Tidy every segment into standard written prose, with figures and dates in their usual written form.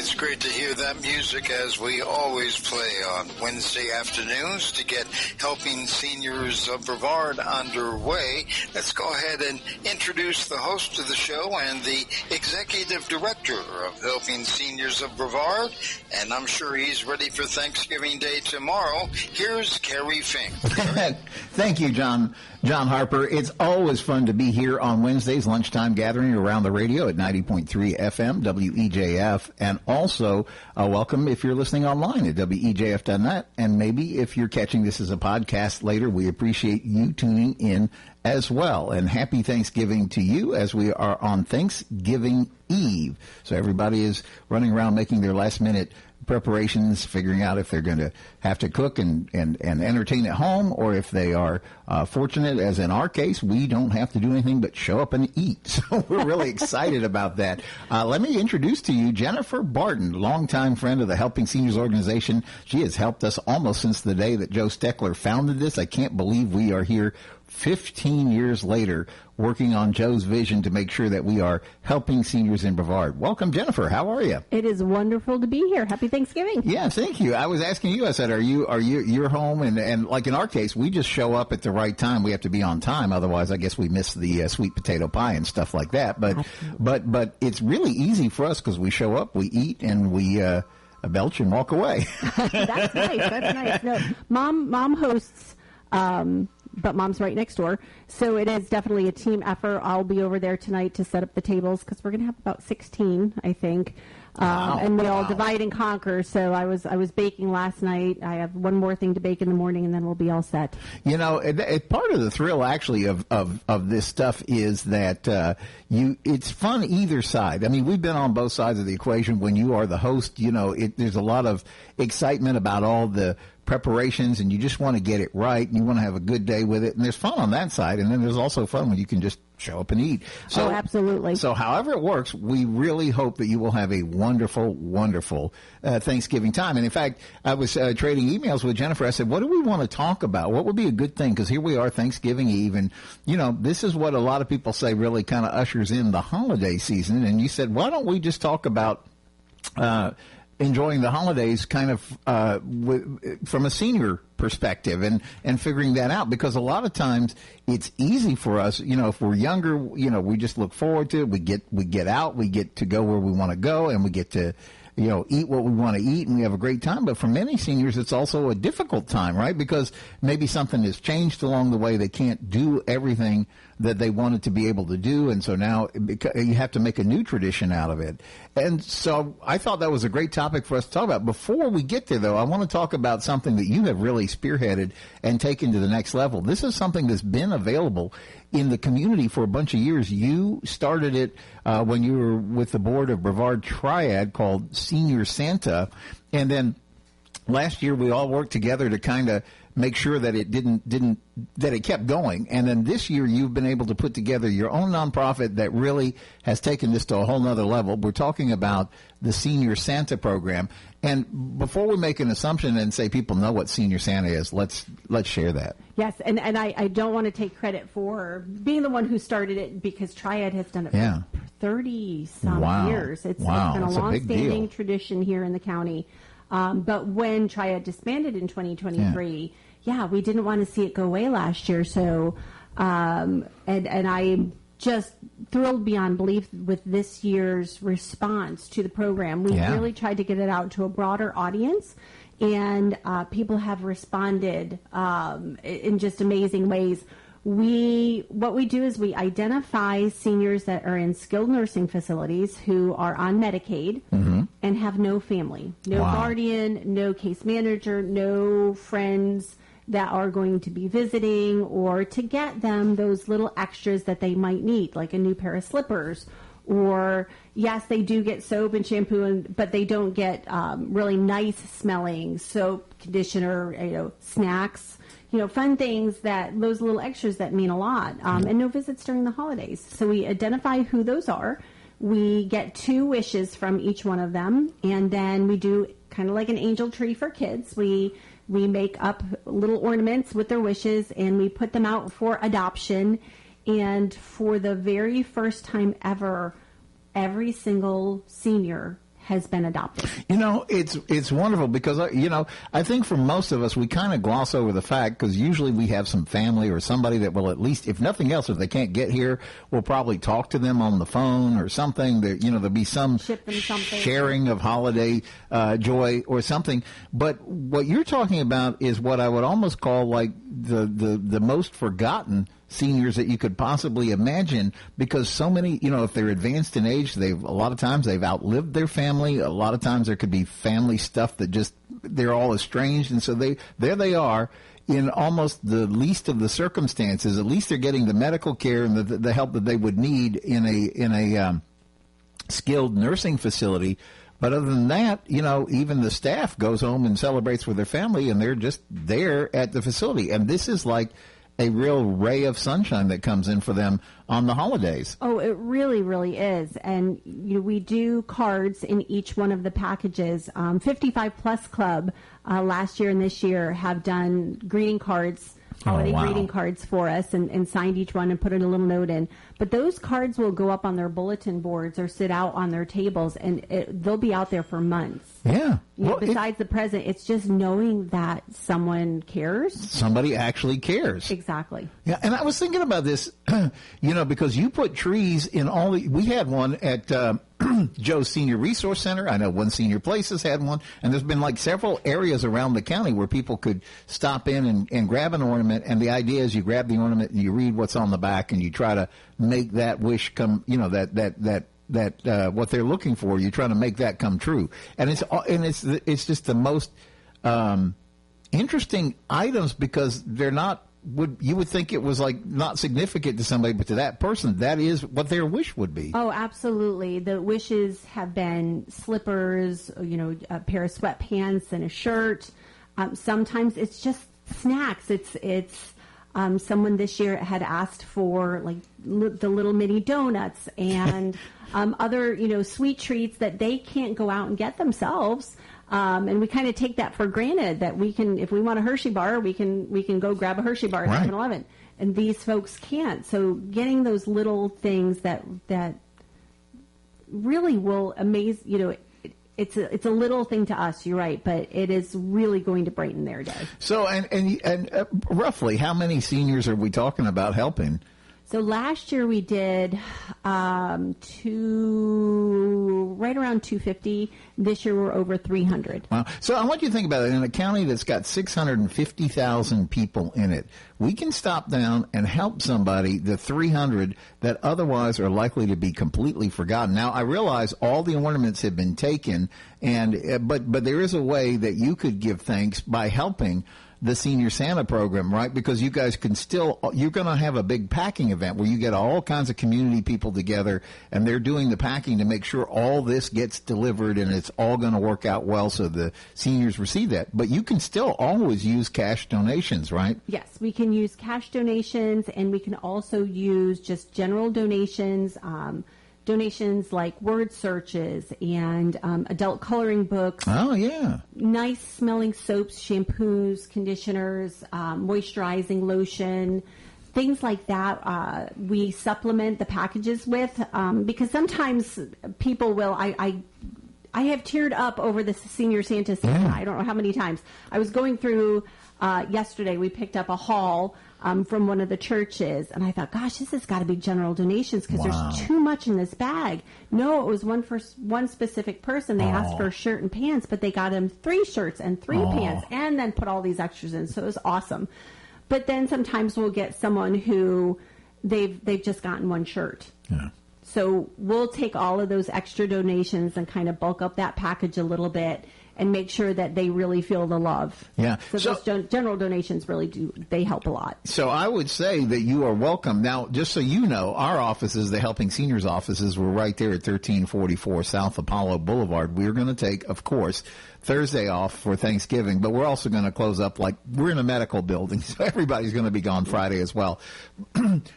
It's great to hear that music as we always play on Wednesday afternoons to get Helping Seniors of Brevard underway. Let's go ahead and introduce the host of the show and the executive director of Helping Seniors of Brevard, and I'm sure he's ready for Thanksgiving Day tomorrow. Here's Kerry Fink. Thank you, John Harper. It's always fun to be here on Wednesday's lunchtime gathering around the radio at 90.3 FM, WEJF, and also welcome if you're listening online at WEJF.net, and maybe if you're catching this as a podcast later, we appreciate you tuning in as well. And happy Thanksgiving to you as we are on Thanksgiving Eve. So everybody is running around making their last-minute preparations, figuring out if they're going to have to cook and entertain at home, or if they are fortunate, as in our case, we don't have to do anything but show up and eat. So we're really excited about that. Let me introduce to you Jennifer Barton, longtime friend of the Helping Seniors organization. She has helped us almost since the day that Joe Steckler founded this. I can't believe we are here 15 years later working on Joe's vision to make sure that we are helping seniors in Brevard. Welcome, Jennifer. How are you? It is wonderful to be here. Happy Thanksgiving. Yeah, thank you. I was asking you, I said, you're home, and like in our case, we just show up at the right time. We have to be on time. Otherwise, I guess we miss the sweet potato pie and stuff like that. But it's really easy for us because we show up, we eat, and we belch and walk away. That's nice. That's nice. No, Mom hosts, but Mom's right next door. So it is definitely a team effort. I'll be over there tonight to set up the tables because we're going to have about 16, I think. And we all divide and conquer. So I was baking last night. I have one more thing to bake in the morning, and then we'll be all set. You know, part of the thrill, actually, of this stuff is that it's fun either side. I mean, we've been on both sides of the equation. When you are the host, you know, there's a lot of excitement about all the preparations, and you just want to get it right, and you want to have a good day with it, and there's fun on that side, and then there's also fun when you can just show up and eat. So, absolutely. So however it works, we really hope that you will have a wonderful, wonderful Thanksgiving time. And in fact, I was trading emails with Jennifer. I said, what do we want to talk about? What would be a good thing? Because here we are, Thanksgiving Eve, and, you know, this is what a lot of people say really kind of ushers in the holiday season. And you said, why don't we just talk about enjoying the holidays kind of from a senior perspective and figuring that out, because a lot of times it's easy for us, you know, if we're younger, you know, we just look forward to it. We get out, we get to go where we want to go, and we get to, you know, eat what we want to eat, and we have a great time. But for many seniors, it's also a difficult time, right? Because maybe something has changed along the way. They can't do everything that they wanted to be able to do, and so now you have to make a new tradition out of it. And so I thought that was a great topic for us to talk about. Before we get there, though, I want to talk about something that you have really spearheaded and taken to the next level. This is something that's been available in the community for a bunch of years. You started it when you were with the board of Brevard Triad, called Senior Santa, and then last year we all worked together to kind of make sure that it that it kept going. And then this year you've been able to put together your own nonprofit that really has taken this to a whole nother level. We're talking about the Senior Santa program. And before we make an assumption and say people know what Senior Santa is, let's share that. Yes, and I don't want to take credit for being the one who started it, because Triad has done it for 30-some years. It's been a long-standing tradition here in the county. But when Triad disbanded in 2023, we didn't want to see it go away last year. So, and I'm just thrilled beyond belief with this year's response to the program. We really tried to get it out to a broader audience, and people have responded in just amazing ways. What we do is we identify seniors that are in skilled nursing facilities who are on Medicaid and have no family, no guardian, no case manager, no friends that are going to be visiting, or to get them those little extras that they might need, like a new pair of slippers, or yes, they do get soap and shampoo, but they don't get really nice smelling soap, conditioner, snacks. Fun things, those little extras that mean a lot, and no visits during the holidays. So we identify who those are. We get 2 wishes from each one of them, and then we do kind of like an angel tree for kids. We make up little ornaments with their wishes, and we put them out for adoption. And for the very first time ever, every single senior has been adopted. It's wonderful because, I think for most of us, we kind of gloss over the fact because usually we have some family or somebody that will at least, if nothing else, if they can't get here, we'll probably talk to them on the phone or something. That there'll be some sharing of holiday joy or something. But what you're talking about is what I would almost call like the most forgotten seniors that you could possibly imagine, because so many, if they're advanced in age, a lot of times they've outlived their family. A lot of times there could be family stuff that just, they're all estranged. And so there they are in almost the least of the circumstances. At least they're getting the medical care and the help that they would need in a skilled nursing facility. But other than that, even the staff goes home and celebrates with their family, and they're just there at the facility. And this is like a real ray of sunshine that comes in for them on the holidays. Oh, it really, really is. And we do cards in each one of the packages. 55 Plus Club last year and this year have done greeting cards, holiday greeting cards for us, and signed each one and put in a little note in. But those cards will go up on their bulletin boards or sit out on their tables, and they'll be out there for months. Yeah. Besides the present, it's just knowing that someone cares. Somebody actually cares. Exactly. Yeah, and I was thinking about this, because you put trees in we had one at Joe's Senior Resource Center. I know One Senior Place has had one, and there's been like several areas around the county where people could stop in and grab an ornament, and the idea is you grab the ornament and you read what's on the back and you try to make that wish come, that what they're looking for, you're trying to make that come true. And it's just the most interesting items because they're not, you would think it was like not significant to somebody, but to that person, that is what their wish would be. Oh, absolutely. The wishes have been slippers, a pair of sweatpants and a shirt. Sometimes it's just snacks. It's someone this year had asked for like the little mini donuts and other, sweet treats that they can't go out and get themselves. And we kind of take that for granted that we can, if we want a Hershey bar, we can go grab a Hershey bar at 7-Eleven. And these folks can't. So getting those little things that really will amaze, it's a little thing to us, you're right, but it is really going to brighten their day. So, and roughly, how many seniors are we talking about helping? So last year we did right around 250. This year we're over 300. Wow. So I want you to think about it. In a county that's got 650,000 people in it, we can stop down and help somebody, the 300 that otherwise are likely to be completely forgotten. Now, I realize all the ornaments have been taken, but there is a way that you could give thanks by helping the Senior Santa program, right? Because you guys can you're going to have a big packing event where you get all kinds of community people together, and they're doing the packing to make sure all this gets delivered and it's all going to work out well so the seniors receive that. But you can still always use cash donations, right? Yes, we can use cash donations, and we can also use just general donations, donations like word searches and adult coloring books. Oh, yeah. Nice smelling soaps, shampoos, conditioners, moisturizing lotion, things like that. We supplement the packages with because sometimes people will, I have teared up over the Senior Santa Santa. I don't know how many times. I was going through yesterday, we picked up a haul from one of the churches, and I thought, gosh, this has got to be general donations because there's too much in this bag. No, it was one for one specific person. They asked for a shirt and pants, but they got him 3 shirts and 3 pants and then put all these extras in, so it was awesome. But then sometimes we'll get someone who they've just gotten 1 shirt. Yeah. So we'll take all of those extra donations and kind of bulk up that package a little bit and make sure that they really feel the love. Yeah. So those general donations really they help a lot. So I would say that you are welcome. Now, just so you know, our offices, the Helping Seniors offices, were right there at 1344 South Apollo Boulevard. We're going to take, of course, Thursday off for Thanksgiving, but we're also going to close up we're in a medical building, so everybody's going to be gone Friday as well.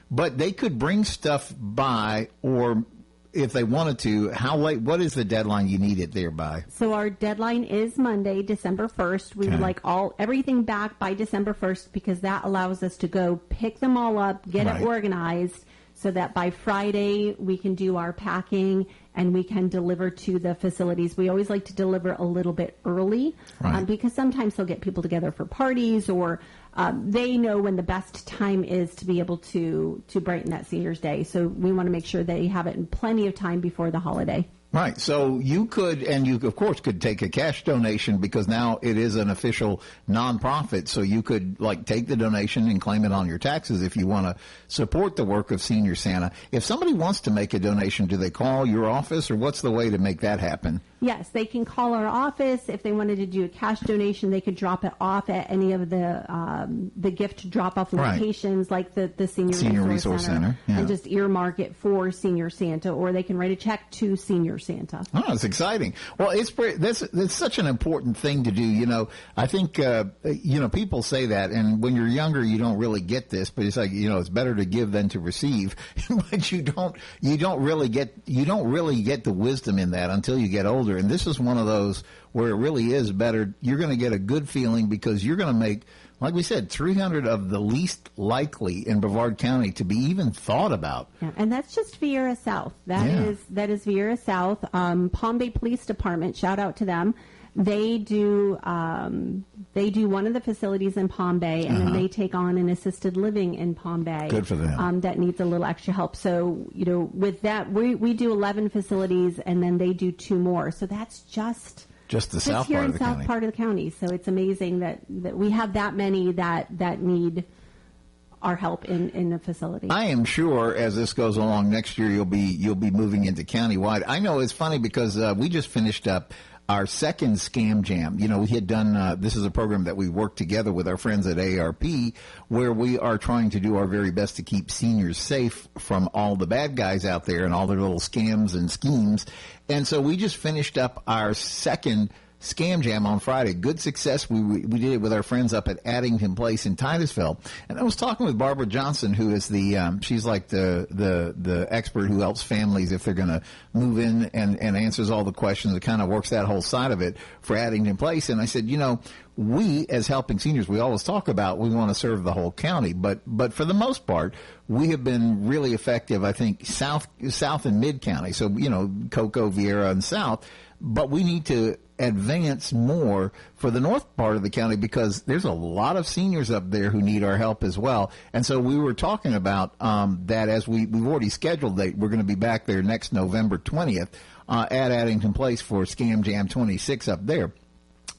But they could bring stuff by, or if they wanted to, how late, what is the deadline you need it there by? So our deadline is Monday, December 1st. We would like everything back by December 1st because that allows us to go pick them all up, get it organized, so that by Friday we can do our packing and we can deliver to the facilities. We always like to deliver a little bit early because sometimes they'll get people together for parties, or they know when the best time is to be able to brighten that senior's day. So we want to make sure they have it in plenty of time before the holiday. Right. So you could, and you, of course, could take a cash donation because now it is an official nonprofit. So you could, like, take the donation and claim it on your taxes if you want to support the work of Senior Santa. If somebody wants to make a donation, do they call your office, or what's the way to make that happen? Yes, they can call our office. If they wanted to do a cash donation, they could drop it off at any of the gift drop-off locations, like the Senior Resource Center and just earmark it for Senior Santa, or they can write a check to Senior Santa. Oh, it's exciting. Well, it's such an important thing to do. You know, I think people say that, and when you're younger, you don't really get this. But it's like, it's better to give than to receive. But you don't really get the wisdom in that until you get older. And this is one of those where it really is better. You're going to get a good feeling because you're going to make, like we said, 300 of the least likely in Brevard County to be even thought about. Yeah, and that's just Viera South. That is Viera South. Palm Bay Police Department, shout out to them. They do one of the facilities in Palm Bay, and then they take on an assisted living in Palm Bay. Good for them. That needs a little extra help. So, with that, we do 11 facilities, and then they do 2 more. So that's just the south part of the county. Part of the county. So it's amazing that we have that many that need our help in the facility. I am sure as this goes along next year, you'll be moving into countywide. I know it's funny because we just finished up our second Scam Jam. We had done, this is a program that we worked together with our friends at ARP, where we are trying to do our very best to keep seniors safe from all the bad guys out there and all their little scams and schemes. And so we just finished up our second Scam Jam on Friday. Good success. We did it with our friends up at Addington Place in Titusville. And I was talking with Barbara Johnson, who is she's like the expert who helps families if they're going to move in and answers all the questions. It kind of works that whole side of it for Addington Place. And I said, we as helping seniors, we always talk about we want to serve the whole county, but for the most part, we have been really effective, I think, south and mid county. So, Cocoa, Viera, and south. But we need to advance more for the north part of the county because there's a lot of seniors up there who need our help as well. And so we were talking about that as we've already scheduled that we're going to be back there next November 20th at Addington Place for Scam Jam 26 up there.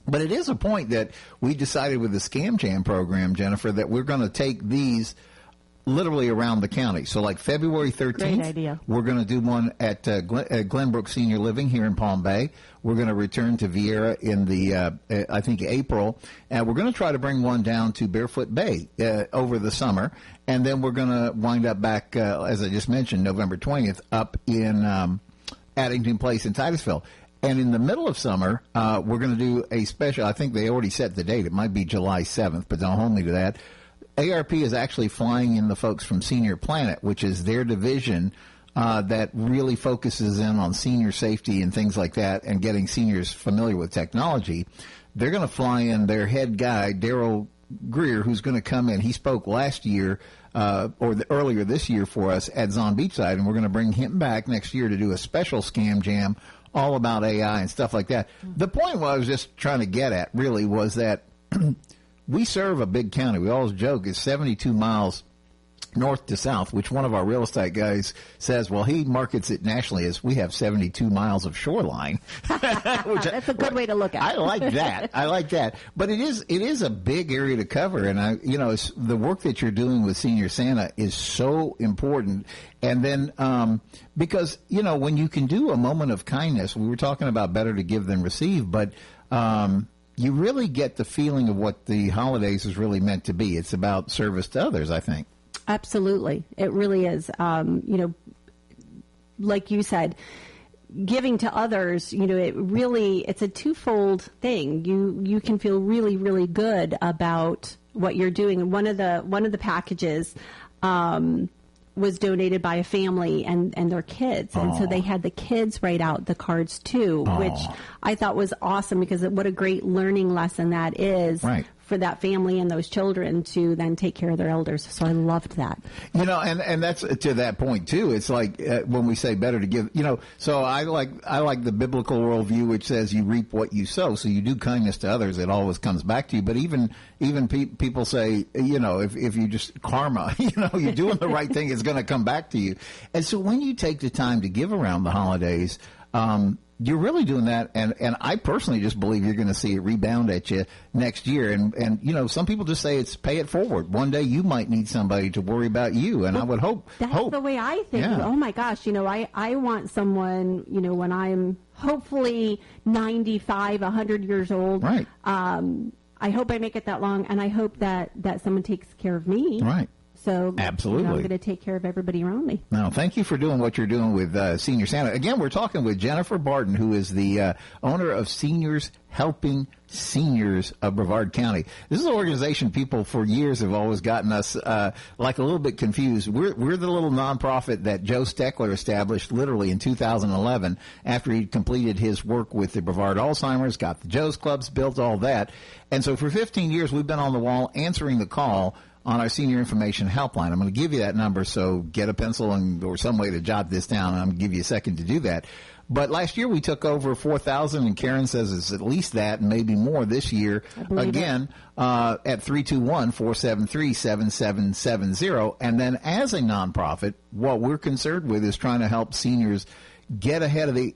But it is a point that we decided with the Scam Jam program, Jennifer, that we're going to take these literally around the county. So like February 13th, we're going to do one at Glenbrook Senior Living here in Palm Bay. We're going to return to Viera in the, I think, April. And we're going to try to bring one down to Barefoot Bay over the summer. And then we're going to wind up back, as I just mentioned, November 20th, up in Addington Place in Titusville. And in the middle of summer, we're going to do a special, I think they already set the date. It might be July 7th, but don't hold me to that. ARP is actually flying in the folks from Senior Planet, which is their division that really focuses in on senior safety and things like that and getting seniors familiar with technology. They're going to fly in their head guy, Daryl Greer, who's going to come in. He spoke last year earlier this year for us at Zon Beachside, and we're going to bring him back next year to do a special Scam Jam all about AI and stuff like that. The point what I was just trying to get at really was that we serve a big county. We always joke it's 72 miles north to south, which one of our real estate guys says, well, he markets it nationally as we have 72 miles of shoreline. That's a good way to look at it. I like that. But it is a big area to cover. And it's, the work that you're doing with Senior Santa is so important. And then, because, when you can do a moment of kindness, we were talking about better to give than receive, but, you really get the feeling of what the holidays is really meant to be. It's about service to others, I think. Absolutely. It really is. Like you said, giving to others, it's a twofold thing. You can feel really, really good about what you're doing. And one of the packages, was donated by a family and their kids. And so they had the kids write out the cards too, which I thought was awesome because what a great learning lesson that is for that family and those children to then take care of their elders. So I loved that. You know, and that's to that point too. It's like when we say better to give, you know, so I like the biblical worldview, which says you reap what you sow. So you do kindness to others, it always comes back to you. But even people say, you know, if you just karma, you know, you're doing the right thing, it's going to come back to you. And so when you take the time to give around the holidays, you're really doing that, and I personally just believe you're going to see it rebound at you next year. And you know, some people just say it's pay it forward. One day you might need somebody to worry about you, and I would hope. That's the way I think. Yeah. Oh my gosh, you know, I want someone, you know, when I'm hopefully 95, 100 years old. Right. I hope I make it that long, and I hope that someone takes care of me. Right. So absolutely, I'm going to take care of everybody around me. Now, thank you for doing what you're doing with Senior Santa. Again, we're talking with Jennifer Barton, who is the owner of Seniors Helping Seniors of Brevard County. This is an organization people for years have always gotten us like a little bit confused. We're the little nonprofit that Joe Steckler established literally in 2011 after he completed his work with the Brevard Alzheimer's, got the Joe's Clubs built, all that. And so for 15 years, we've been on the wall answering the call on our senior information helpline. I'm going to give you that number, so get a pencil or some way to jot this down. I'm going to give you a second to do that. But last year we took over 4,000, and Karen says it's at least that and maybe more this year. Again, at 321-473-7770. And then as a nonprofit, what we're concerned with is trying to help seniors get ahead of the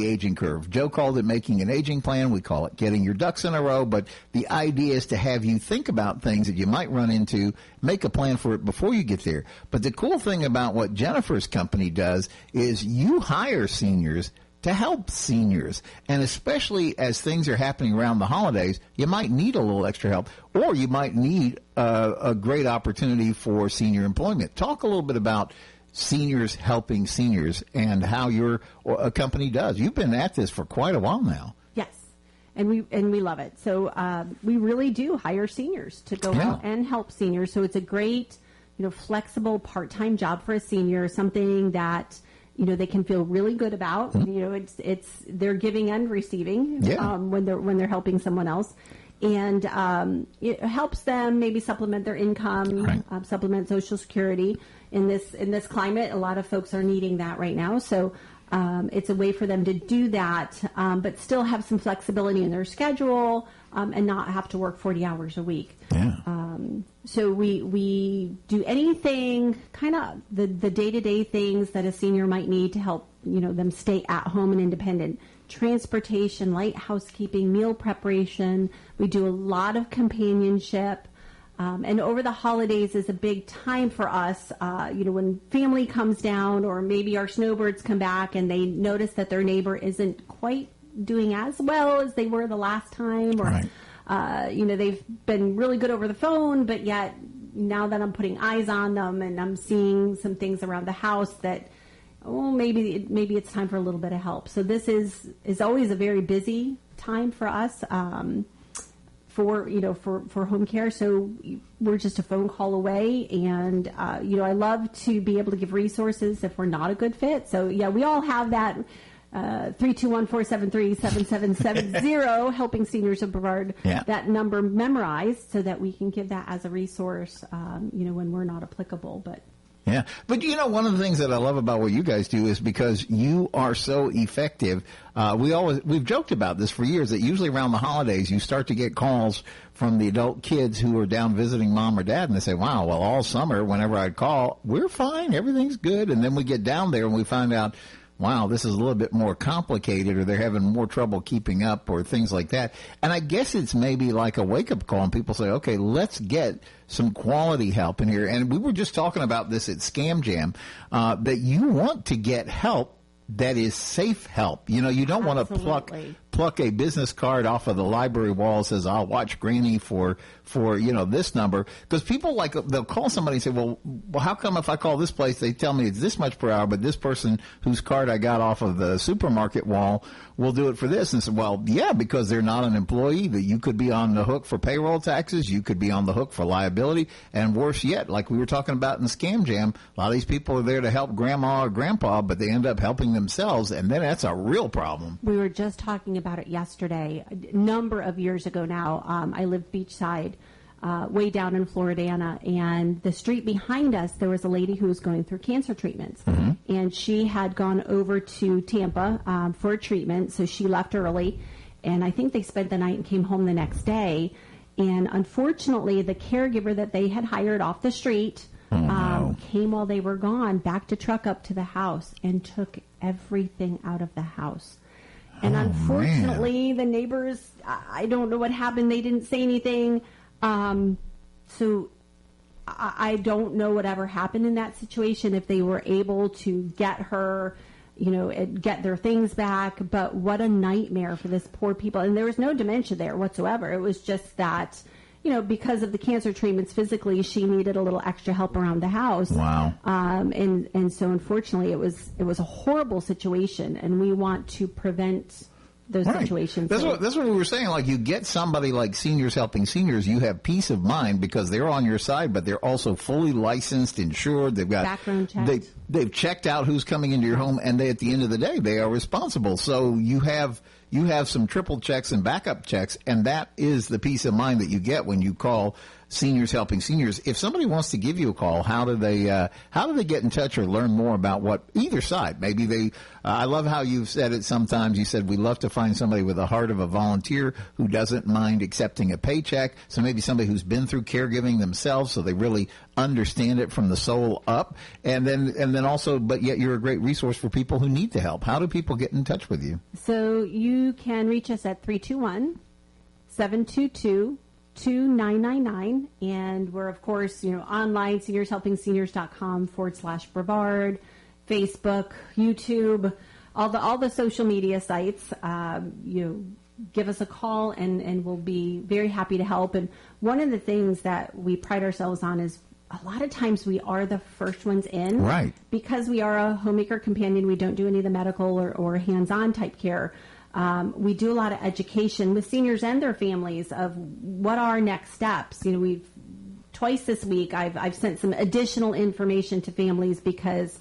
aging curve. Joe called it making an aging plan. We call it getting your ducks in a row. But the idea is to have you think about things that you might run into, make a plan for it before you get there. But the cool thing about what Jennifer's company does is you hire seniors to help seniors. And especially as things are happening around the holidays, you might need a little extra help, or you might need a great opportunity for senior employment. Talk a little bit about Seniors Helping Seniors and how your company does. You've been at this for quite a while now. Yes, and we love it. So we really do hire seniors to go out and help seniors. So it's a great, you know, flexible part-time job for a senior, something that, you know, they can feel really good about. Mm-hmm. You know, it's they're giving and receiving when they're helping someone else. And it helps them maybe supplement their income, supplement Social Security. In this climate, a lot of folks are needing that right now. So it's a way for them to do that, but still have some flexibility in their schedule and not have to work 40 hours a week. Yeah. So we do anything, kind of the day-to-day things that a senior might need to help, you know, them stay at home and independent. Transportation, light housekeeping, meal preparation. We do a lot of companionship. And over the holidays is a big time for us, you know, when family comes down or maybe our snowbirds come back and they notice that their neighbor isn't quite doing as well as they were the last time, or, you know, they've been really good over the phone, but yet now that I'm putting eyes on them and I'm seeing some things around the house that, oh, maybe it's time for a little bit of help. So this is always a very busy time for us. For home care. So we're just a phone call away. And, you know, I love to be able to give resources if we're not a good fit. So, yeah, we all have that 321-473-7770, Helping Seniors of Brevard, that number memorized so that we can give that as a resource, you know, when we're not applicable. But yeah. But, you know, one of the things that I love about what you guys do is because you are so effective. We've joked about this for years that usually around the holidays you start to get calls from the adult kids who are down visiting mom or dad, and they say, wow, well, all summer whenever I'd call, we're fine, everything's good. And then we get down there and we find out, wow, this is a little bit more complicated, or they're having more trouble keeping up, or things like that. And I guess it's maybe like a wake-up call, and people say, okay, let's get some quality help in here. And we were just talking about this at Scam Jam, that you want to get help that is safe help. You know, you don't want to pluck a business card off of the library wall that says, I'll watch Granny for you know, this number. Because people, like, they'll call somebody and say, well, how come if I call this place, they tell me it's this much per hour, but this person whose card I got off of the supermarket wall will do it for this? And say, well, yeah, because they're not an employee. That you could be on the hook for payroll taxes. You could be on the hook for liability. And worse yet, like we were talking about in Scam Jam, a lot of these people are there to help grandma or grandpa, but they end up helping themselves, and then that's a real problem. We were just talking about it yesterday. A number of years ago now, I lived beachside, way down in Floridana, and the street behind us, there was a lady who was going through cancer treatments. And she had gone over to Tampa for a treatment, so she left early. And I think they spent the night and came home the next day. And unfortunately, the caregiver that they had hired off the street came while they were gone, backed a truck up to the house and took everything out of the house. And unfortunately, the neighbors, I don't know what happened. They didn't say anything. So I don't know whatever happened in that situation, if they were able to get her, get their things back. But what a nightmare for this poor people. And there was no dementia there whatsoever. It was just that, because of the cancer treatments physically, she needed a little extra help around the house. Wow. And so unfortunately it was a horrible situation, and we want to prevent those situations. That's what we were saying. Like, you get somebody like Seniors Helping Seniors, you have peace of mind because they're on your side, but they're also fully licensed, insured. They've got background checks. They've checked out who's coming into your home, and at the end of the day, they are responsible. So you have some triple checks and backup checks, and that is the peace of mind that you get when you call Seniors Helping Seniors. If somebody wants to give you a call, how do they get in touch or learn more about what either side? Maybe I love how you've said it sometimes. You said, we love to find somebody with the heart of a volunteer who doesn't mind accepting a paycheck. So maybe somebody who's been through caregiving themselves, so they really understand it from the soul up. And then also, but yet you're a great resource for people who need the help. How do people get in touch with you? So you can reach us at 321-722-2999, and we're, of course, online, seniorshelpingseniors.com/Brevard, Facebook, YouTube, all the social media sites. Give us a call, and we'll be very happy to help. And one of the things that we pride ourselves on is a lot of times we are the first ones in. Right. Because we are a homemaker companion, we don't do any of the medical or hands-on type care. We do a lot of education with seniors and their families of what are next steps. We've twice this week I've sent some additional information to families because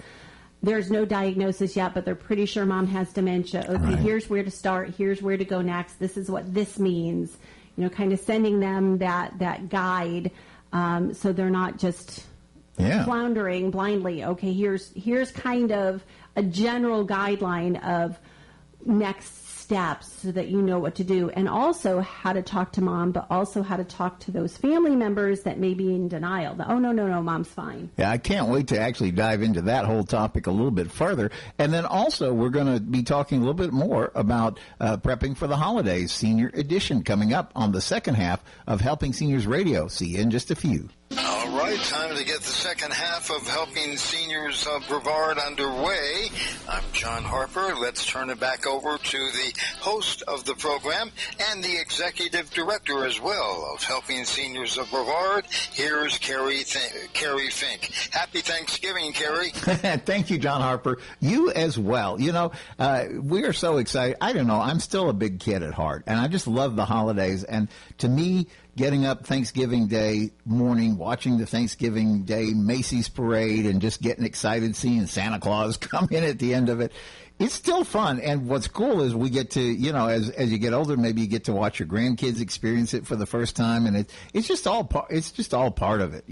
there's no diagnosis yet, but they're pretty sure mom has dementia. Okay, right. Here's where to start. Here's where to go next. This is what this means. Kind of sending them that guide, so they're not just floundering blindly. Okay, here's kind of a general guideline of next steps so that you know what to do, and also how to talk to mom, but also how to talk to those family members that may be in denial. Oh, no, mom's fine. Yeah, I can't wait to actually dive into that whole topic a little bit further. And then also we're going to be talking a little bit more about prepping for the holidays, Senior Edition, coming up on the second half of Helping Seniors Radio. See you in just a few. All right, time to get the second half of Helping Seniors of Brevard underway. I'm John Harper. Let's turn it back over to the host of the program and the executive director as well of Helping Seniors of Brevard. Here's Kerry Fink. Happy Thanksgiving, Kerry. Thank you, John Harper. You as well. We are so excited. I don't know. I'm still a big kid at heart, and I just love the holidays. And to me, getting up Thanksgiving Day morning, watching the Thanksgiving Day Macy's parade, and just getting excited seeing Santa Claus come in at the end of it. It's still fun. And what's cool is we get to, as you get older, maybe you get to watch your grandkids experience it for the first time. And it's just all part of it,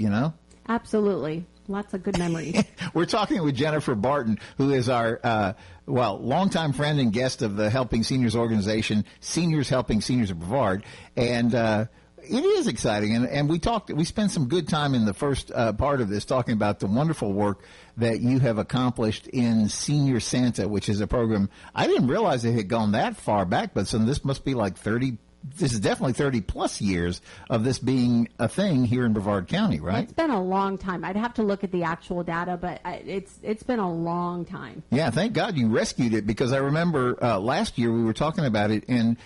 Absolutely. Lots of good memories. We're talking with Jennifer Barton, who is our, longtime friend and guest of the Helping Seniors organization, Seniors Helping Seniors of Brevard. And, it is exciting, and we spent some good time in the first part of this talking about the wonderful work that you have accomplished in Senior Santa, which is a program. I didn't realize it had gone that far back, but this must be like 30. This is definitely 30 plus years of this being a thing here in Brevard County, right? It's been a long time. I'd have to look at the actual data, but it's been a long time. Yeah, thank God you rescued it, because I remember last year we were talking about it, and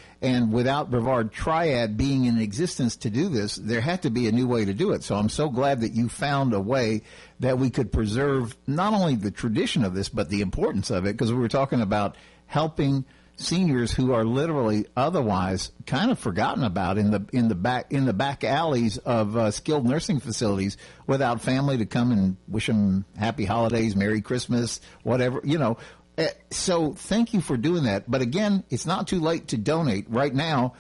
without Brevard Triad being in existence to do this, there had to be a new way to do it. So I'm so glad that you found a way that we could preserve not only the tradition of this, but the importance of it, because we were talking about helping seniors who are literally otherwise kind of forgotten about in the back alleys of skilled nursing facilities, without family to come and wish them happy holidays, Merry Christmas, whatever. So thank you for doing that. But again, it's not too late to donate. Right now,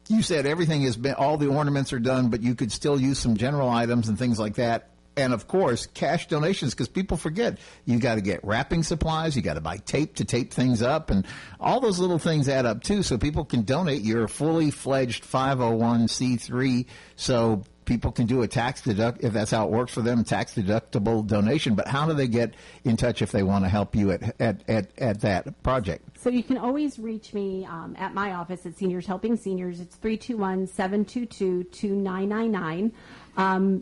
you said everything has been, all the ornaments are done, but you could still use some general items and things like that. And, of course, cash donations, because people forget. You got to get wrapping supplies. You got to buy tape to tape things up. And all those little things add up, too, so people can donate. You're a fully fledged 501c3, so people can do a if that's how it works for them, tax-deductible donation. But how do they get in touch if they want to help you at that project? So you can always reach me at my office at Seniors Helping Seniors. It's 321-722-2999.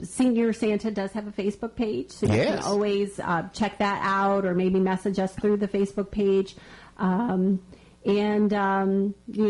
Senior Santa does have a Facebook page, so you can always check that out, or maybe message us through the Facebook page.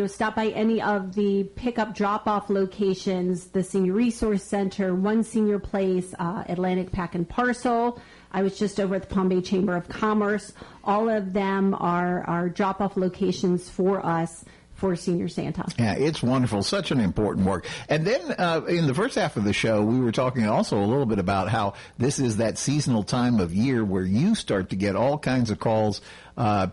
Stop by any of the pickup drop-off locations, the Senior Resource Center, One Senior Place, Atlantic Pack and Parcel. I was just over at the Palm Bay Chamber of Commerce. All of them are drop-off locations for us for Senior Santa. Yeah, it's wonderful. Such an important work. And then in the first half of the show, we were talking also a little bit about how this is that seasonal time of year where you start to get all kinds of calls,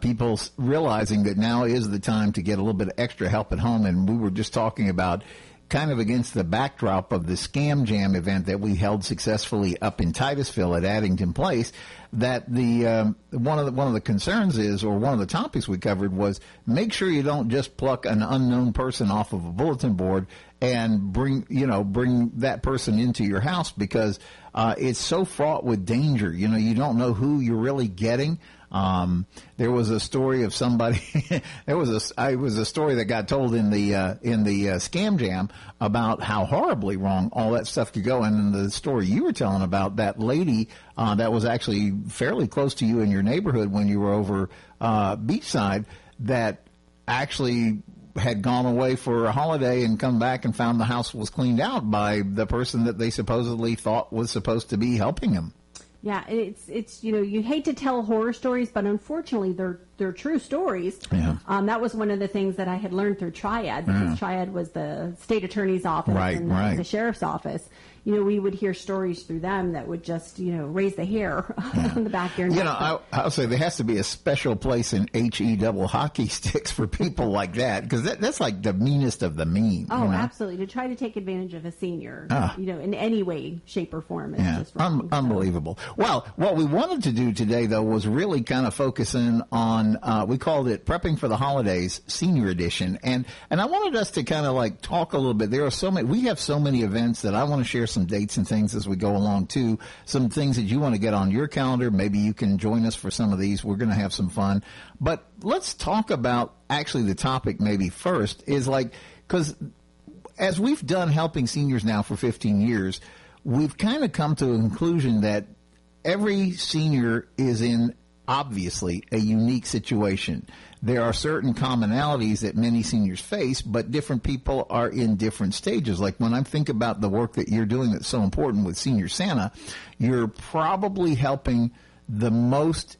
people realizing that now is the time to get a little bit of extra help at home. And we were just talking about kind of against the backdrop of the Scam Jam event that we held successfully up in Titusville at Addington Place, that the one of the concerns is, or one of the topics we covered was, make sure you don't just pluck an unknown person off of a bulletin board and bring that person into your house, because it's so fraught with danger. You don't know who you're really getting. There was a story of somebody. It was a story that got told in the Scam Jam about how horribly wrong all that stuff could go. And in the story you were telling about that lady that was actually fairly close to you in your neighborhood when you were over beachside, that actually had gone away for a holiday and come back and found the house was cleaned out by the person that they supposedly thought was supposed to be helping them. Yeah, it's you hate to tell horror stories, but unfortunately they're true stories. Yeah. That was one of the things that I had learned through Triad, because Triad was the state attorney's office and the sheriff's office. We would hear stories through them that would just, raise the hair on the back of your neck. I'll say there has to be a special place in HE double hockey sticks for people like that, because that's like the meanest of the mean. Oh, absolutely. To try to take advantage of a senior, in any way, shape, or form is just wrong. Unbelievable. Well, what we wanted to do today, though, was really kind of focus in on, we called it Prepping for the Holidays, Senior Edition. And I wanted us to kind of like talk a little bit. We have so many events that I want to share some dates and things as we go along, too. Some things that you want to get on your calendar. Maybe you can join us for some of these. We're going to have some fun. But let's talk about actually the topic maybe first is like, because as we've done helping seniors now for 15 years, we've kind of come to a conclusion that every senior is in, obviously, a unique situation. There are certain commonalities that many seniors face, but different people are in different stages. Like when I think about the work that you're doing that's so important with Senior Santa, you're probably helping the most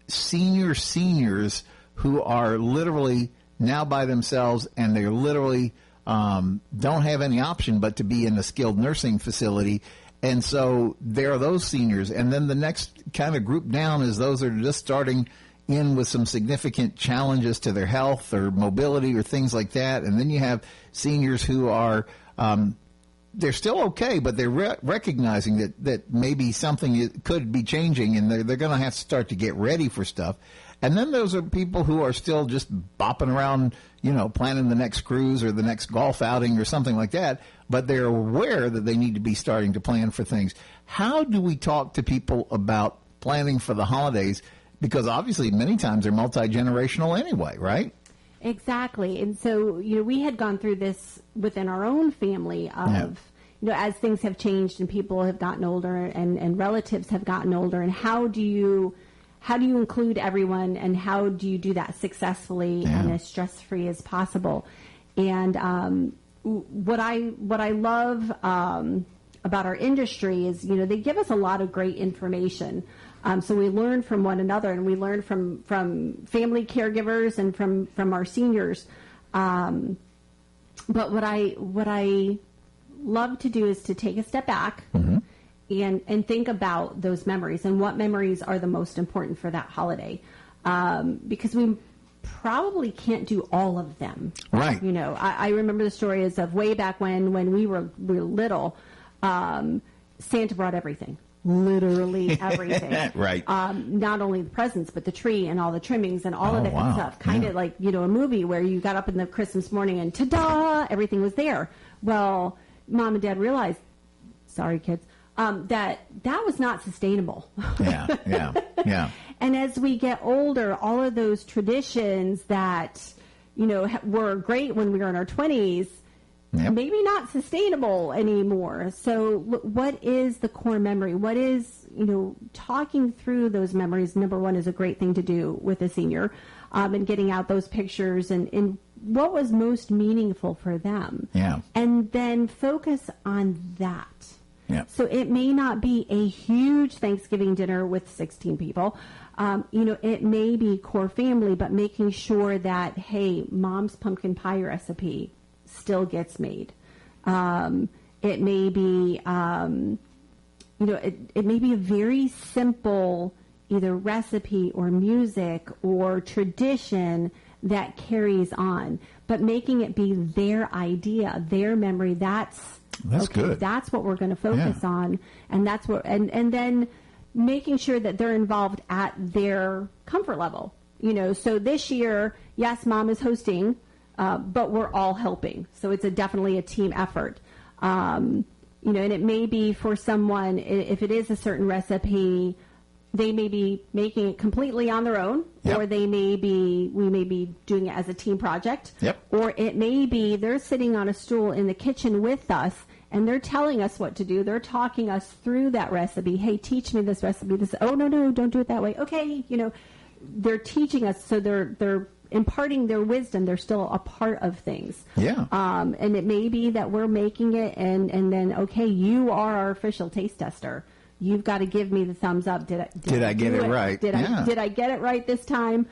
seniors who are literally now by themselves, and they're literally don't have any option but to be in a skilled nursing facility. And so there are those seniors. And then the next kind of group down is those that are just starting in with some significant challenges to their health or mobility or things like that. And then you have seniors who are, they're still okay, but they're recognizing that maybe something could be changing, and they're going to have to start to get ready for stuff. And then those are people who are still just bopping around, planning the next cruise or the next golf outing or something like that, but they're aware that they need to be starting to plan for things. How do we talk to people about planning for the holidays? Because obviously many times they're multi-generational anyway, right? Exactly. And so, we had gone through this within our own family of, as things have changed and people have gotten older and relatives have gotten older, and how do you include everyone, and how do you do that successfully and as stress-free as possible? And what I love about our industry is, they give us a lot of great information. So we learn from one another, and we learn from family caregivers and from our seniors. But what I love to do is to take a step back and think about those memories and what memories are the most important for that holiday. Because we probably can't do all of them. Right. You know, I remember the stories of way back when we were little, Santa brought everything. Literally everything. Right. Not only the presents, but the tree and all the trimmings and all of that good stuff. Kind of like, you know, a movie where you got up in the Christmas morning and ta-da, everything was there. Well, Mom and Dad realized, sorry kids, that was not sustainable. Yeah. And as we get older, all of those traditions that, you know, were great when we were in our 20s, maybe not sustainable anymore. So what is the core memory? What is, you know, talking through those memories, number one, is a great thing to do with a senior, and getting out those pictures and what was most meaningful for them. Yeah. And then focus on that. Yeah. So it may not be a huge Thanksgiving dinner with 16 people. You know, it may be core family, but making sure that, hey, Mom's pumpkin pie recipe still gets made. It may be, you know, it may be a very simple either recipe or music or tradition that carries on, but making it be their idea, their memory. That's okay, good. That's what we're going to focus on, and that's what, and then making sure that they're involved at their comfort level. You know, so this year, yes, Mom is hosting, but we're all helping. So it's definitely a team effort. You know, and it may be for someone, if it is a certain recipe, they may be making it completely on their own, or we may be doing it as a team project, or it may be they're sitting on a stool in the kitchen with us and they're telling us what to do. They're talking us through that recipe. Hey, teach me this recipe. This, oh, no, don't do it that way. Okay, you know, they're teaching us, so they're imparting their wisdom. They're still a part of things. Yeah. And it may be that we're making it and then, okay, you are our official taste tester. You've got to give me the thumbs up. Did I get it right? Did I get it right this time?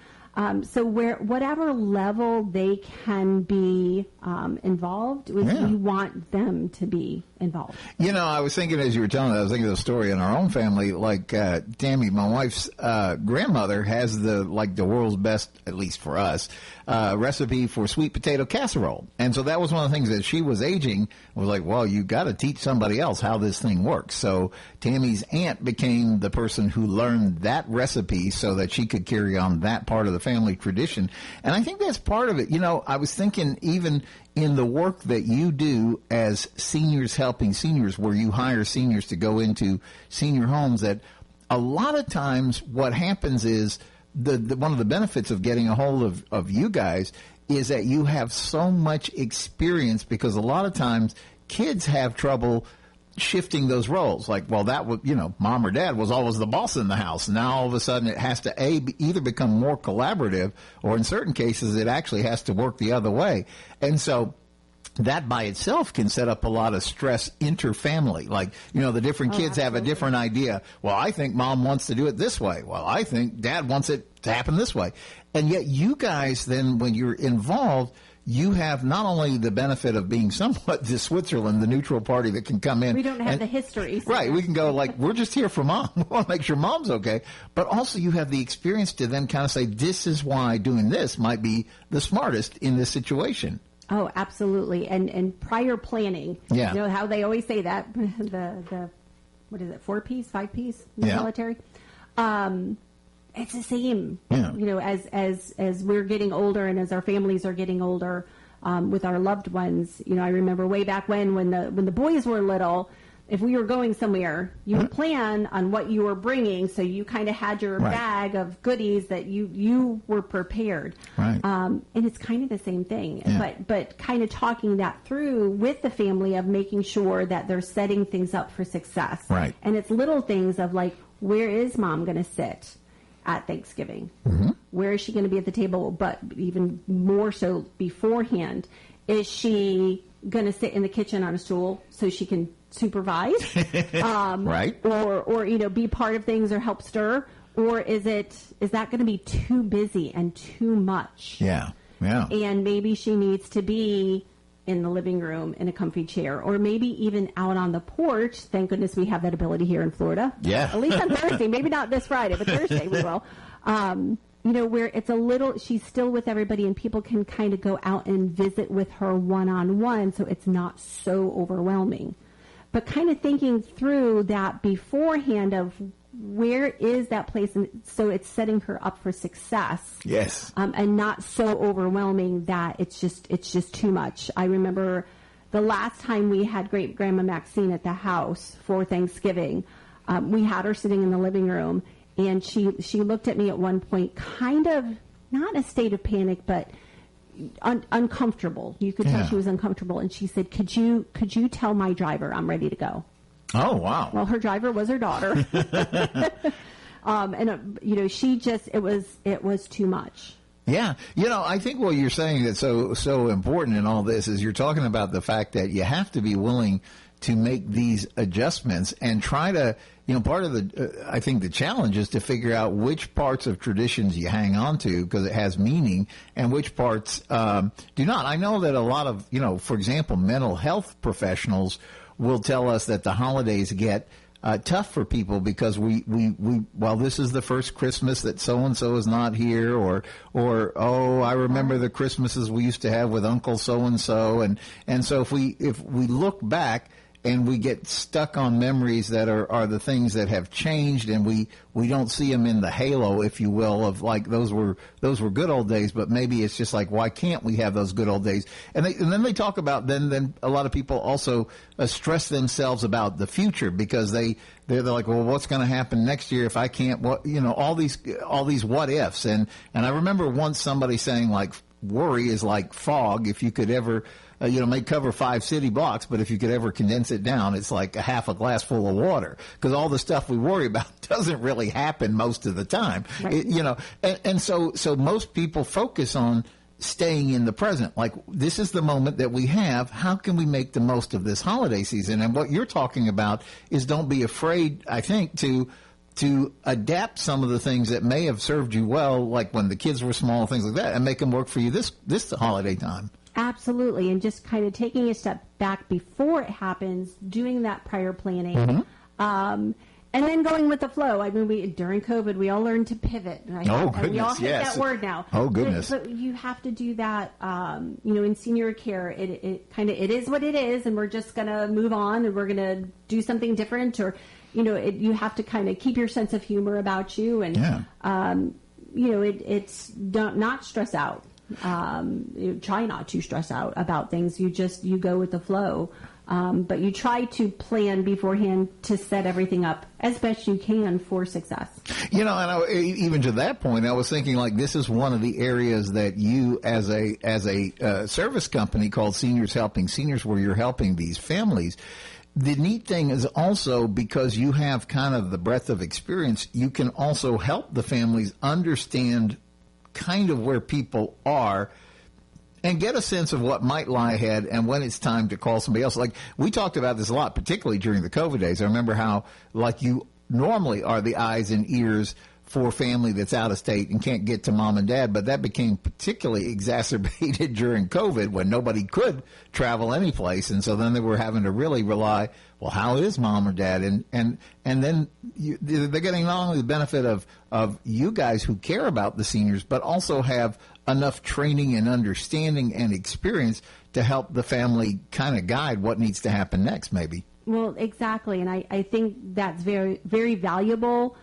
So whatever level they can be involved, we want them to be involved. You know, I was thinking as you were telling I was thinking of the story in our own family. Like Tammy, my wife's grandmother, has the world's best, at least for us, recipe for sweet potato casserole. And so that was one of the things that she was aging. Was like, well, you got to teach somebody else how this thing works. So Tammy's aunt became the person who learned that recipe so that she could carry on that part of the family tradition. And I think that's part of it. You know, I was thinking even in the work that you do as seniors helping seniors, where you hire seniors to go into senior homes, that a lot of times what happens is the one of the benefits of getting a hold of you guys is that you have so much experience, because a lot of times kids have trouble shifting those roles. Like, well, that was, you know, Mom or Dad was always the boss in the house. Now all of a sudden it has to either become more collaborative, or in certain cases it actually has to work the other way. And so that by itself can set up a lot of stress inter-family. Like, you know, the different kids have a different idea. Well, I think Mom wants to do it this way. Well, I think Dad wants it to happen this way. And yet you guys then, when you're involved, you have not only the benefit of being somewhat the Switzerland, the neutral party that can come in. We don't have the history. So right. We can go like, we're just here for Mom. We want to make sure Mom's okay. But also you have the experience to then kind of say, this is why doing this might be the smartest in this situation. Oh, absolutely. And prior planning. Yeah. You know how they always say that, the what is it, 4 Ps, 5 Ps in the military? It's the same, you know, as we're getting older and as our families are getting older, with our loved ones. You know, I remember way back when the boys were little, if we were going somewhere, you would plan on what you were bringing, so you kind of had your bag of goodies that you were prepared. Right. And it's kind of the same thing, but kind of talking that through with the family of making sure that they're setting things up for success. Right. And it's little things of like, where is Mom going to sit at Thanksgiving? Where is she going to be at the table? But even more so beforehand, is she going to sit in the kitchen on a stool so she can supervise, right? Or you know, be part of things or help stir? Or is that going to be too busy and too much? Yeah. And maybe she needs to be in the living room in a comfy chair, or maybe even out on the porch. Thank goodness we have that ability here in Florida. Yeah. At least on Thursday, maybe not this Friday, but Thursday we will. Where it's a little, she's still with everybody and people can kind of go out and visit with her one-on-one, so it's not so overwhelming. But kind of thinking through that beforehand of where is that place, and so it's setting her up for success. Yes. And not so overwhelming that it's just too much. I remember the last time we had great grandma Maxine at the house for Thanksgiving, we had her sitting in the living room, and she looked at me at one point, kind of not in a state of panic, but uncomfortable. You could tell she was uncomfortable, and she said, "Could you tell my driver I'm ready to go?" Oh, wow. Well, her driver was her daughter. She just, it was too much. Yeah. I think what you're saying that's so important in all this is you're talking about the fact that you have to be willing to make these adjustments and try to, part of I think the challenge is to figure out which parts of traditions you hang on to because it has meaning and which parts do not. I know that a lot of, for example, mental health professionals will tell us that the holidays get tough for people because we this is the first Christmas that so-and-so is not here, or I remember the Christmases we used to have with Uncle so-and-so. And so if we look back and we get stuck on memories that are the things that have changed, and we don't see them in the halo, if you will, of like those were good old days, but maybe it's just like, why can't we have those good old days? And then they talk about then a lot of people also stress themselves about the future because they're like, well, what's going to happen next year if I can't? All these what ifs. And I remember once somebody saying like, worry is like fog. If you could ever may cover 5 city blocks, but if you could ever condense it down, it's like a half a glass full of water because all the stuff we worry about doesn't really happen most of the time. Right. So most people focus on staying in the present. Like, this is the moment that we have. How can we make the most of this holiday season? And what you're talking about is don't be afraid, I think, to adapt some of the things that may have served you well, like when the kids were small, things like that, and make them work for you this holiday time. Absolutely, and just kind of taking a step back before it happens, doing that prior planning, and then going with the flow. I mean, during COVID, we all learned to pivot. We all hate that word now. Oh, goodness. But you have to do that, in senior care. It is what it is, and we're just going to move on, and we're going to do something different, or, you have to kind of keep your sense of humor about you, and, it's not stress out. Try not to stress out about things. You go with the flow. But you try to plan beforehand to set everything up as best you can for success. And even to that point, I was thinking like this is one of the areas that you, as a service company called Seniors Helping Seniors, where you're helping these families. The neat thing is also because you have kind of the breadth of experience, you can also help the families understand kind of where people are and get a sense of what might lie ahead and when it's time to call somebody else. Like, we talked about this a lot, particularly during the COVID days. I remember how, like, you normally are the eyes and ears for family that's out of state and can't get to mom and dad, but that became particularly exacerbated during COVID when nobody could travel any place. And so then they were having to really rely, well, how is mom or dad? And then they're getting not only the benefit of you guys who care about the seniors, but also have enough training and understanding and experience to help the family kind of guide what needs to happen next, maybe. Well, exactly. And I think that's very, very valuable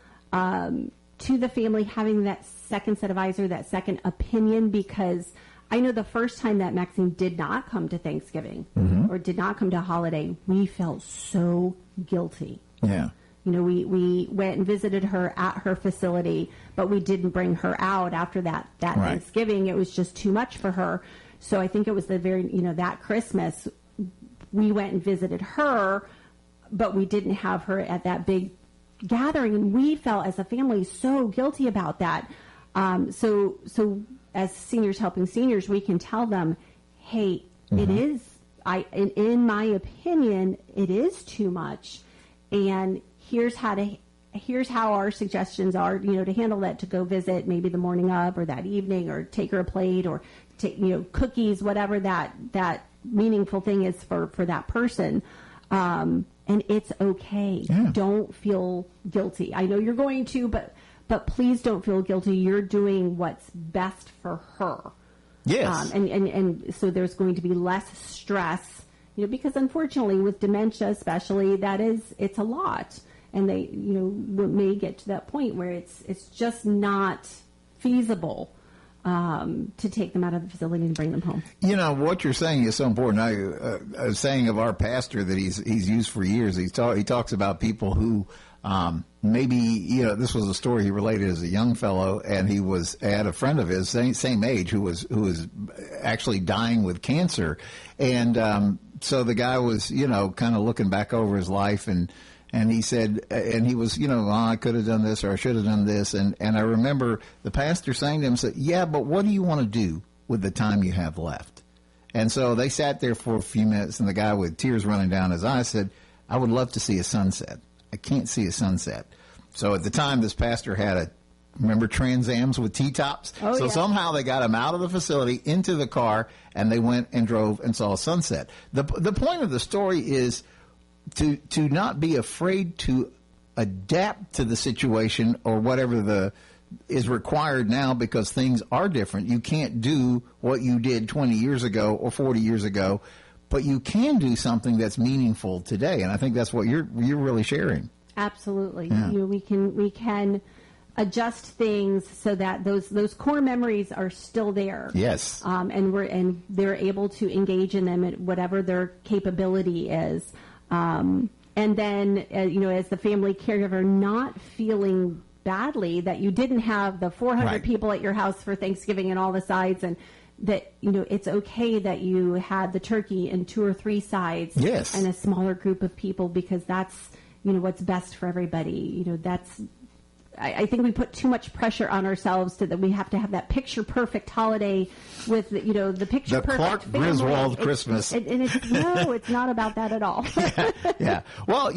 to the family, having that second set of eyes or that second opinion, because I know the first time that Maxine did not come to Thanksgiving or did not come to holiday, we felt so guilty. Yeah. We went and visited her at her facility, but we didn't bring her out after that right. Thanksgiving. It was just too much for her. So I think it was the very, that Christmas, we went and visited her, but we didn't have her at that big gathering, and we felt as a family so guilty about that. So as Seniors Helping Seniors, we can tell them, hey, it is, in my opinion, it is too much, and here's how our suggestions are, to handle that, to go visit maybe the morning of or that evening, or take her a plate, or take, cookies, whatever that meaningful thing is for that person. And it's okay. Yeah. Don't feel guilty. I know you're going to, but please don't feel guilty. You're doing what's best for her. Yes. And so there's going to be less stress, because unfortunately with dementia especially, it's a lot. And they, may get to that point where it's just not feasible to take them out of the facility and bring them home. What you're saying is so important. A saying of our pastor that he's used for years. He talks about people who maybe, this was a story he related as a young fellow, and he had a friend of his, same age, who was actually dying with cancer. And so the guy was, kind of looking back over his life, and he said, and he was, I could have done this or I should have done this. And I remember the pastor saying to him, yeah, but what do you want to do with the time you have left? And so they sat there for a few minutes, and the guy with tears running down his eyes said, I would love to see a sunset. I can't see a sunset. So at the time, this pastor had remember Trans Ams with T-tops? Oh, so yeah. somehow they got him out of the facility, into the car, and they went and drove and saw a sunset. The point of the story is to not be afraid to adapt to the situation or whatever is required now, because things are different. You can't do what you did 20 years ago or 40 years ago, but you can do something that's meaningful today. And I think that's what you're really sharing. Absolutely. Yeah. We can adjust things so that those core memories are still there. Yes. And they're able to engage in them at whatever their capability is. And then, as the family caregiver, not feeling badly that you didn't have the 400 Right. people at your house for Thanksgiving and all the sides, and that, it's okay that you had the turkey and 2 or 3 sides. Yes. And a smaller group of people, because that's, what's best for everybody. I think we put too much pressure on ourselves that we have to have that picture perfect holiday with, the picture perfect Clark family. Griswold Christmas. It's not about that at all. Yeah. Well,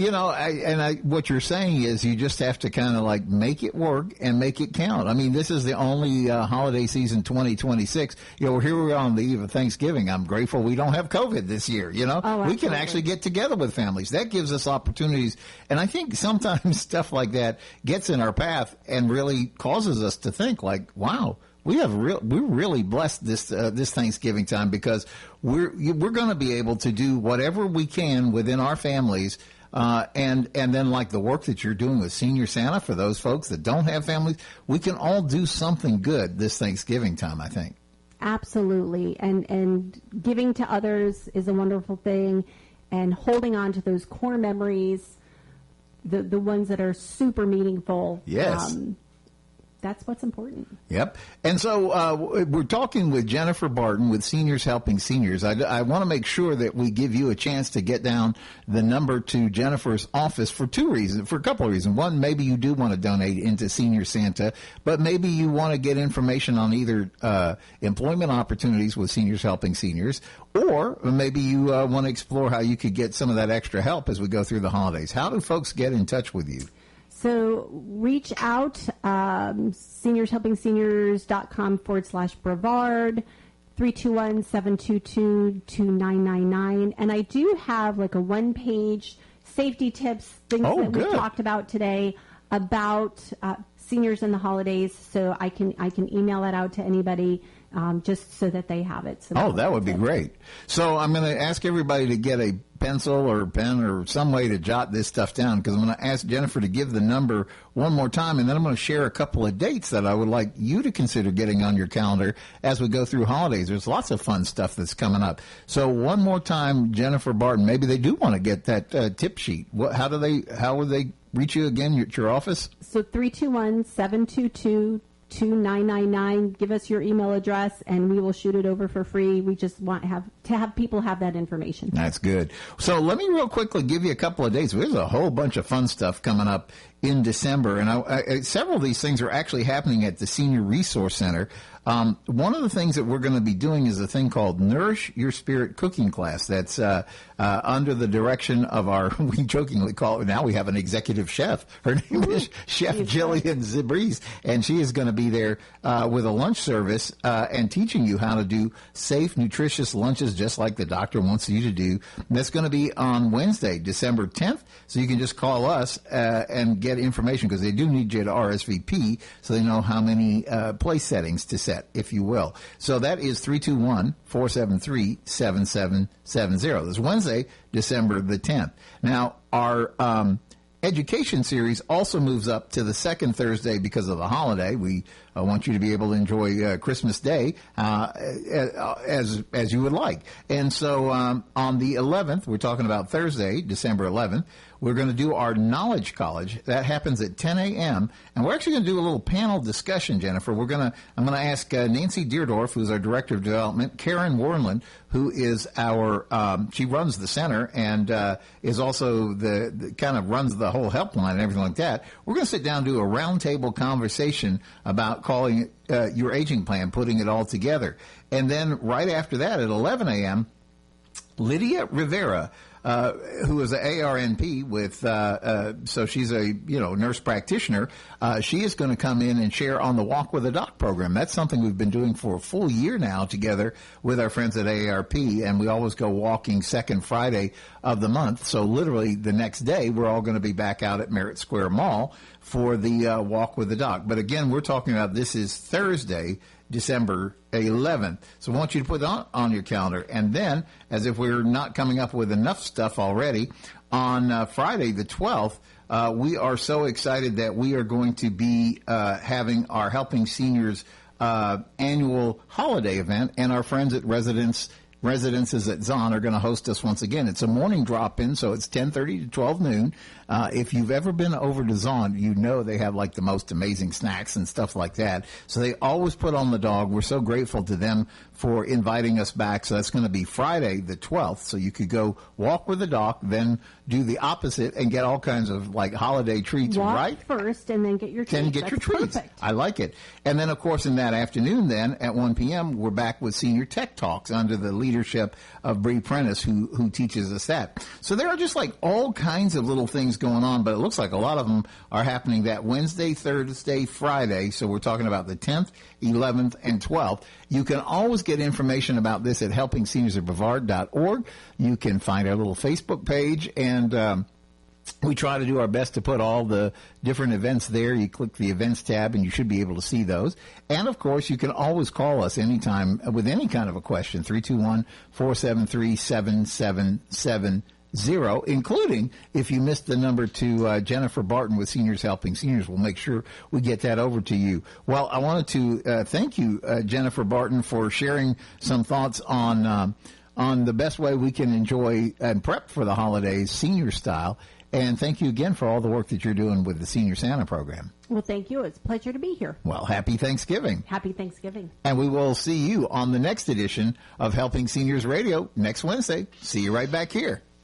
what you're saying is you just have to kind of make it work and make it count. I mean, this is the only holiday season 2026. Here we are on the eve of Thanksgiving. I'm grateful we don't have COVID this year. Oh, we can actually get together with families. That gives us opportunities. And I think sometimes stuff like that gets in our path and really causes us to think wow, we're really blessed this Thanksgiving time, because we're going to be able to do whatever we can within our families, and then the work that you're doing with Senior Santa for those folks that don't have families, we can all do something good this Thanksgiving time, I think. Absolutely, and giving to others is a wonderful thing, and holding on to those core memories, the ones that are super meaningful. Yes. That's what's important. Yep. And so we're talking with Jennifer Barton with Seniors Helping Seniors. I want to make sure that we give you a chance to get down the number to Jennifer's office for a couple of reasons. One, maybe you do want to donate into Senior Santa, but maybe you want to get information on either employment opportunities with Seniors Helping Seniors, or maybe you want to explore how you could get some of that extra help as we go through the holidays. How do folks get in touch with you? So reach out, seniorshelpingseniors.com/Brevard, 321-722-2999. And I do have a one-page safety tips, things that we talked about today about seniors in the holidays. So I can email that out to anybody, just so that they have it. So that would be great. So I'm going to ask everybody to get a pencil or a pen or some way to jot this stuff down, because I'm going to ask Jennifer to give the number one more time, and then I'm going to share a couple of dates that I would like you to consider getting on your calendar as we go through holidays. There's lots of fun stuff that's coming up. So one more time, Jennifer Barton, maybe they do want to get that tip sheet. How would they reach you again at your office? So 321-722-2999. Give us your email address, and we will shoot it over for free. We just want to have people have that information. That's good. So let me real quickly give you a couple of dates. There's a whole bunch of fun stuff coming up in December, and several of these things are actually happening at the Senior Resource Center. One of the things that we're going to be doing is a thing called Nourish Your Spirit cooking class. That's under the direction of we jokingly call it, now we have an executive chef. Her name is Chef Jillian Zibreeze, and she is going to be there with a lunch service and teaching you how to do safe, nutritious lunches nurses just like the doctor wants you to do. And that's going to be on Wednesday, December 10th. So you can just call us and get information, because they do need you to RSVP so they know how many place settings to set, if you will. So that is 321-473-7770. This Wednesday, December the 10th. Now, our education series also moves up to the second Thursday because of the holiday. We want you to be able to enjoy Christmas Day as you would like. And so on the 11th, we're talking about Thursday, December 11th, we're going to do our Knowledge College. That happens at 10 a.m. And we're actually going to do a little panel discussion, Jennifer. I'm going to ask Nancy Deerdorf, who's our Director of Development, Karen Warnland, who is she runs the center and is also the kind of runs the whole helpline and everything like that. We're going to sit down and do a roundtable conversation about calling it your aging plan, putting it all together. And then right after that at 11 a.m., Lydia Rivera, who is an ARNP with, so she's a, nurse practitioner. She is going to come in and share on the Walk with a Doc program. That's something we've been doing for a full year now together with our friends at AARP, and we always go walking second Friday of the month. So literally the next day, we're all going to be back out at Merritt Square Mall for the Walk with the Doc. But again, we're talking about this is Thursday, December 11th. So I want you to put that on your calendar. And then, as if we're not coming up with enough stuff already, on Friday the 12th, we are so excited that we are going to be having our Helping Seniors annual holiday event, and our friends at Residences at Zahn are going to host us once again. It's a morning drop-in, so it's 10:30 to 12 noon. If you've ever been over to Zahn, you know they have like the most amazing snacks and stuff like that. So they always put on the dog. We're so grateful to them for inviting us back. So that's going to be Friday the 12th. So you could go walk with the doc, then do the opposite and get all kinds of like holiday treats, right? Walk first and then get your treats. Then get your treats. Perfect. I like it. And then, of course, in that afternoon then at 1 p.m., we're back with Senior Tech Talks under the leadership of Bree Prentice, who teaches us that. So there are just like all kinds of little things going on, but it looks like a lot of them are happening that Wednesday, Thursday, Friday. So we're talking about the 10th, 11th, and 12th. You can always get information about this at helpingseniorsofbrevard.org. You can find our little Facebook page, and we try to do our best to put all the different events there. You click the events tab, and you should be able to see those. And, of course, you can always call us anytime with any kind of a question, 321-473-7770, including if you missed the number to Jennifer Barton with Seniors Helping Seniors. We'll make sure we get that over to you. Well, I wanted to thank you, Jennifer Barton, for sharing some thoughts on the best way we can enjoy and prep for the holidays, senior style. And thank you again for all the work that you're doing with the Senior Santa program. Well, thank you. It's a pleasure to be here. Well, happy Thanksgiving. Happy Thanksgiving. And we will see you on the next edition of Helping Seniors Radio next Wednesday. See you right back here.